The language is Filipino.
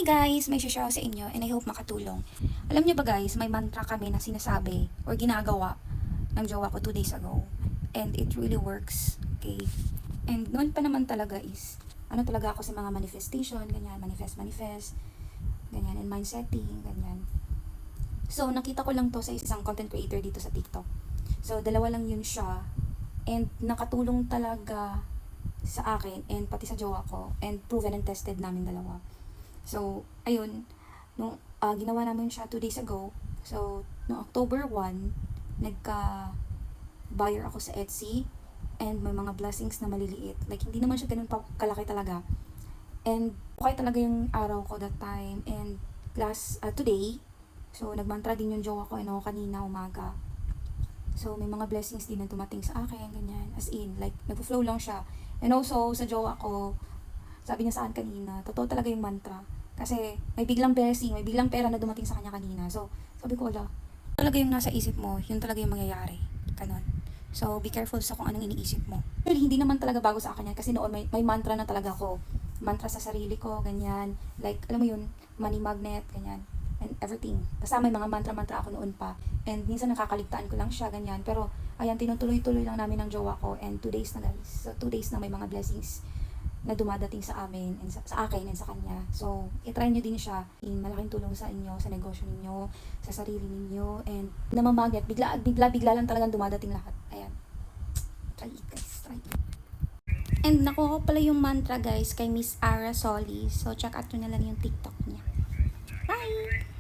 guys, may share sa inyo and I hope makatulong. Alam niyo ba guys, may mantra kami na sinasabi or ginagawa ng jowa ko 2 days ago. And it really works. Okay? And noon pa naman talaga is, ano talaga ako sa mga manifestation, ganyan, manifest, ganyan, and mind setting, ganyan. So, nakita ko lang to sa isang content creator dito sa TikTok. So, dalawa lang yun siya. And nakatulong talaga sa akin and pati sa jowa ko. And proven and tested namin dalawa. So, ayun, nung ginawa namin siya 2 days ago. So, noong October 1, nagka-buyer ako sa Etsy and may mga blessings na maliliit. Like, hindi naman siya ganun kalaki talaga. And, okay talaga yung araw ko that time. And, today, so, nagmantra din yung jowa ko and ako kanina umaga. So, may mga blessings din na dumating sa akin, ganyan. As in, like, nag-flow lang siya. And also, sa jowa ko, sabi niya sa akin kanina, totoo talaga yung mantra. Kasi may biglang blessing, may biglang pera na dumating sa kanya kanina. So, sabi ko, wala. Talaga yung nasa isip mo, yun talaga yung mangyayari. Ganon. So, be careful sa kung anong iniisip mo. Pero hindi naman talaga bago sa akin yan. Kasi noon may mantra na talaga ako. Mantra sa sarili ko, ganyan. Like, alam mo yun, money magnet, ganyan. And everything. Basta may mga mantra-mantra ako noon pa. And minsan nakakaligtaan ko lang siya, ganyan. Pero, ayan, tinutuloy-tuloy lang namin ng jowa ko. And 2 days na guys. So, 2 days na may mga blessings na dumadating sa amin and sa akin and sa kanya. So, i-try nyo din siya. Malaking tulong sa inyo, sa negosyo ninyo, sa sarili ninyo, and namamagnet. Bigla lang talagang dumadating lahat. Ayan. Try it guys. Try it. And nakuha ko pala yung mantra guys kay Miss Ara Solis. So, check out nyo na lang yung TikTok niya. Bye!